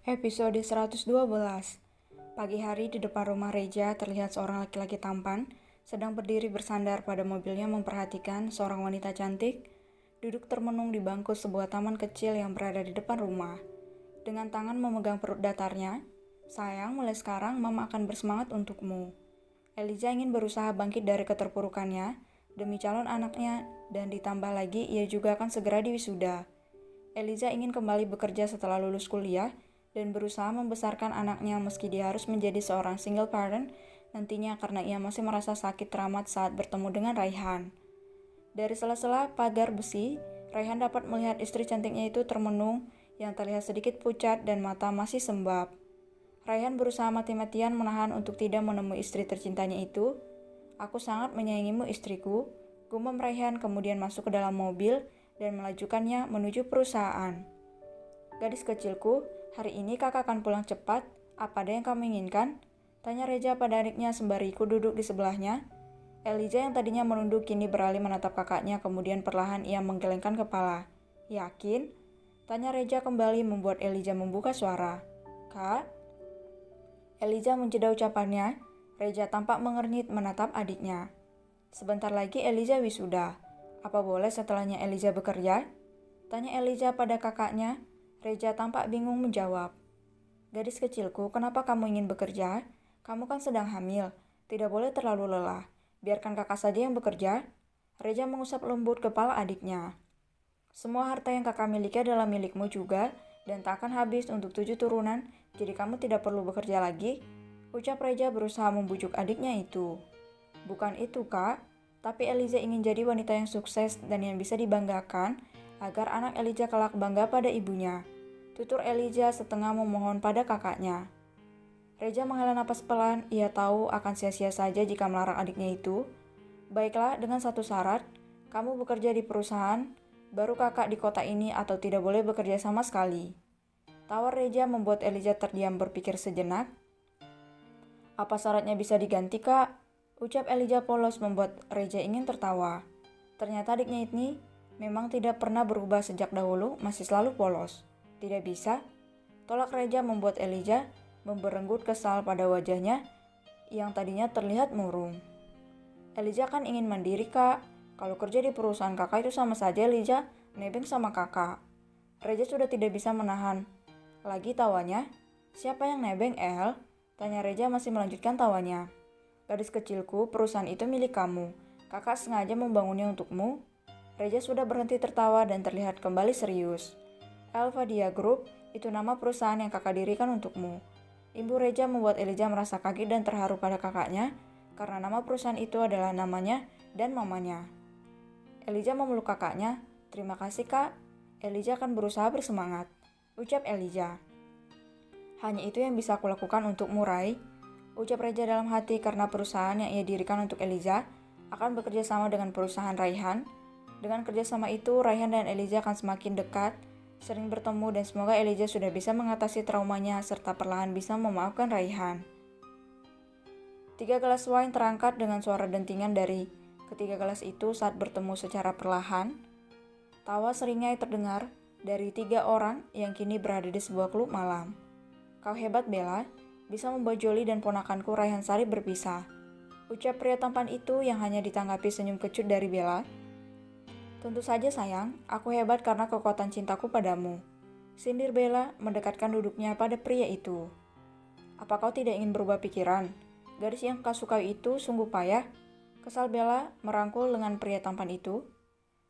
Episode 112. Pagi hari di depan rumah Reja terlihat seorang laki-laki tampan sedang berdiri bersandar pada mobilnya memperhatikan seorang wanita cantik duduk termenung di bangku sebuah taman kecil yang berada di depan rumah. Dengan tangan memegang perut datarnya, "Sayang, mulai sekarang Mama akan bersemangat untukmu." Eliza ingin berusaha bangkit dari keterpurukannya demi calon anaknya dan ditambah lagi ia juga akan segera diwisuda. Eliza ingin kembali bekerja setelah lulus kuliah dan berusaha membesarkan anaknya meski dia harus menjadi seorang single parent nantinya karena ia masih merasa sakit teramat saat bertemu dengan Raihan. Dari sela-sela pagar besi, Raihan dapat melihat istri cantiknya itu termenung yang terlihat sedikit pucat dan mata masih sembab. Raihan berusaha mati-matian menahan untuk tidak menemui istri tercintanya itu. "Aku sangat menyayangimu istriku," gumam Raihan kemudian masuk ke dalam mobil dan melajukannya menuju perusahaan. "Gadis kecilku, hari ini kakak akan pulang cepat. Apa ada yang kamu inginkan?" tanya Reja pada adiknya sembari ikut duduk di sebelahnya. Eliza yang tadinya menunduk kini beralih menatap kakaknya kemudian perlahan ia menggelengkan kepala. "Yakin?" tanya Reja kembali membuat Eliza membuka suara. "Kak?" Eliza menjeda ucapannya. Reja tampak mengernyit menatap adiknya. "Sebentar lagi Eliza wisuda. Apa boleh setelahnya Eliza bekerja?" tanya Eliza pada kakaknya. Reja tampak bingung menjawab. "Gadis kecilku, kenapa kamu ingin bekerja? Kamu kan sedang hamil. Tidak boleh terlalu lelah. Biarkan kakak saja yang bekerja." Reja mengusap lembut kepala adiknya. "Semua harta yang kakak miliki adalah milikmu juga, dan tak akan habis untuk 7 turunan, jadi kamu tidak perlu bekerja lagi," ucap Reja berusaha membujuk adiknya itu. "Bukan itu, Kak. Tapi Eliza ingin jadi wanita yang sukses dan yang bisa dibanggakan, agar anak Eliza kelak bangga pada ibunya," tutur Eliza setengah memohon pada kakaknya. Reja menghela napas pelan, ia tahu akan sia-sia saja jika melarang adiknya itu. "Baiklah, dengan satu syarat, kamu bekerja di perusahaan, baru kakak di kota ini atau tidak boleh bekerja sama sekali." Tawar Reja membuat Eliza terdiam berpikir sejenak. "Apa syaratnya bisa diganti, Kak?" ucap Eliza polos membuat Reja ingin tertawa. Ternyata adiknya ini memang tidak pernah berubah sejak dahulu, masih selalu polos. "Tidak bisa?" tolak Reja membuat Eliza memberenggut kesal pada wajahnya yang tadinya terlihat murung. "Eliza kan ingin mandiri, Kak. Kalau kerja di perusahaan kakak itu sama saja Eliza nebeng sama kakak." Reja sudah tidak bisa menahan lagi tawanya. "Siapa yang nebeng, El?" tanya Reja masih melanjutkan tawanya. "Gadis kecilku, perusahaan itu milik kamu. Kakak sengaja membangunnya untukmu." Reja sudah berhenti tertawa dan terlihat kembali serius. "Elvadia Group, itu nama perusahaan yang kakak dirikan untukmu." Ibu Reja membuat Eliza merasa kaget dan terharu pada kakaknya, karena nama perusahaan itu adalah namanya dan mamanya. Eliza memeluk kakaknya. "Terima kasih, Kak. Eliza akan berusaha bersemangat," ucap Eliza. "Hanya itu yang bisa aku lakukan untukmu, Rai," ucap Reja dalam hati karena perusahaan yang ia dirikan untuk Eliza akan bekerja sama dengan perusahaan Raihan. Dengan kerjasama itu, Raihan dan Eliza akan semakin dekat, sering bertemu dan semoga Eliza sudah bisa mengatasi traumanya serta perlahan bisa memaafkan Raihan. 3 gelas wine terangkat dengan suara dentingan dari ketiga gelas itu saat bertemu secara perlahan. Tawa seringai terdengar dari 3 orang yang kini berada di sebuah klub malam. "Kau hebat, Bella, bisa membuat Jolie dan ponakanku Raihan Sari berpisah," ucap pria tampan itu yang hanya ditanggapi senyum kecut dari Bella. "Tentu saja sayang, aku hebat karena kekuatan cintaku padamu," sindir Bella mendekatkan duduknya pada pria itu. "Apa kau tidak ingin berubah pikiran? Gadis yang kau sukai itu sungguh payah," kesal Bella merangkul lengan pria tampan itu.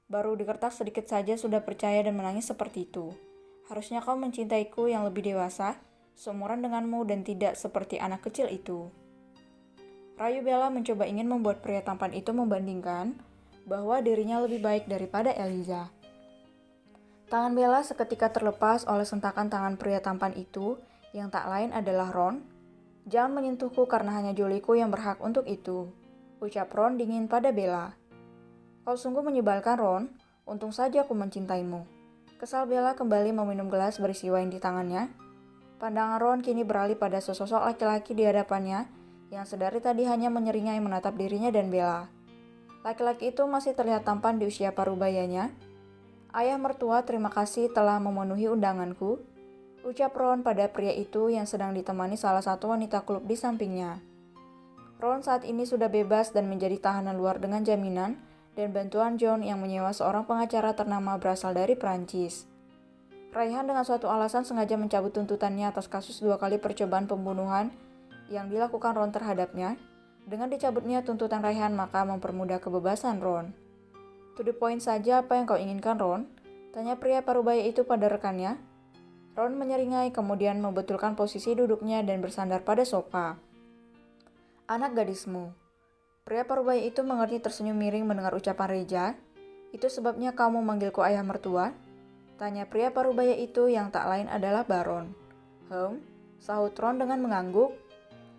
"Baru di kertas sedikit saja sudah percaya dan menangis seperti itu. Harusnya kau mencintaiku yang lebih dewasa, seumuran denganmu dan tidak seperti anak kecil itu." Rayu Bella mencoba ingin membuat pria tampan itu membandingkan bahwa dirinya lebih baik daripada Eliza. Tangan Bella seketika terlepas oleh sentakan tangan pria tampan itu yang tak lain adalah Ron. "Jangan menyentuhku karena hanya Jolieku yang berhak untuk itu," ucap Ron dingin pada Bella. "Kau sungguh menyebalkan, Ron. Untung saja aku mencintaimu," kesal Bella kembali meminum gelas berisi wine di tangannya. Pandangan Ron kini beralih pada sesosok laki-laki di hadapannya yang sedari tadi hanya menyeringai menatap dirinya dan Bella. Laki-laki itu masih terlihat tampan di usia paruh bayanya. "Ayah mertua, terima kasih telah memenuhi undanganku," ucap Ron pada pria itu yang sedang ditemani salah satu wanita klub di sampingnya. Ron saat ini sudah bebas dan menjadi tahanan luar dengan jaminan dan bantuan John yang menyewa seorang pengacara ternama berasal dari Prancis. Raihan dengan suatu alasan sengaja mencabut tuntutannya atas kasus 2 kali percobaan pembunuhan yang dilakukan Ron terhadapnya. Dengan dicabutnya tuntutan Raihan maka mempermudah kebebasan Ron. To the point saja, apa yang kau inginkan Ron? Tanya pria parubaya itu pada rekannya. Ron menyeringai kemudian membetulkan posisi duduknya dan bersandar pada sofa. Anak gadismu. Pria parubaya itu mengerti tersenyum miring mendengar ucapan Reja. Itu sebabnya kamu memanggilku ayah mertua? Tanya pria parubaya itu yang tak lain adalah Baron. Sahut Ron dengan mengangguk.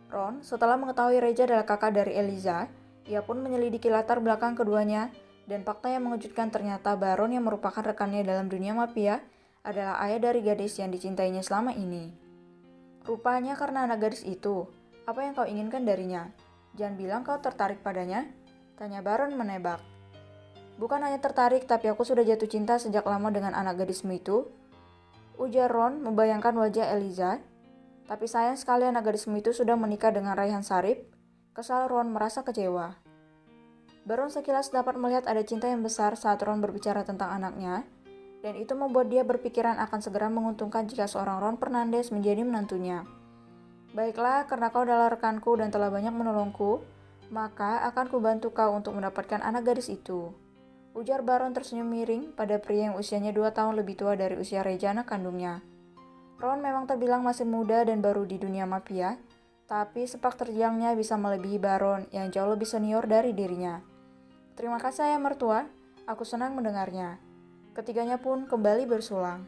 Ron, setelah mengetahui Reja adalah kakak dari Eliza, ia pun menyelidiki latar belakang keduanya dan fakta yang mengejutkan ternyata Baron yang merupakan rekannya dalam dunia mafia adalah ayah dari gadis yang dicintainya selama ini. Rupanya karena anak gadis itu. Apa yang kau inginkan darinya? Jangan bilang kau tertarik padanya? Tanya Baron menebak. Bukan hanya tertarik, tapi aku sudah jatuh cinta sejak lama dengan anak gadismu itu. Ujar Ron membayangkan wajah Eliza. Tapi sayang sekali anak gadismu itu sudah menikah dengan Raihan Sarip. Kesal Ron merasa kecewa. Baron sekilas dapat melihat ada cinta yang besar saat Ron berbicara tentang anaknya. Dan itu membuat dia berpikiran akan segera menguntungkan jika seorang Ron Fernandes menjadi menantunya. Baiklah, karena kau adalah rekanku dan telah banyak menolongku, maka akan kubantu kau untuk mendapatkan anak gadis itu. Ujar Baron tersenyum miring pada pria yang usianya 2 tahun lebih tua dari usia Reja anak kandungnya. Ron memang terbilang masih muda dan baru di dunia mafia, tapi sepak terjangnya bisa melebihi Baron yang jauh lebih senior dari dirinya. Terima kasih ayah mertua, aku senang mendengarnya. Ketiganya pun kembali bersulang.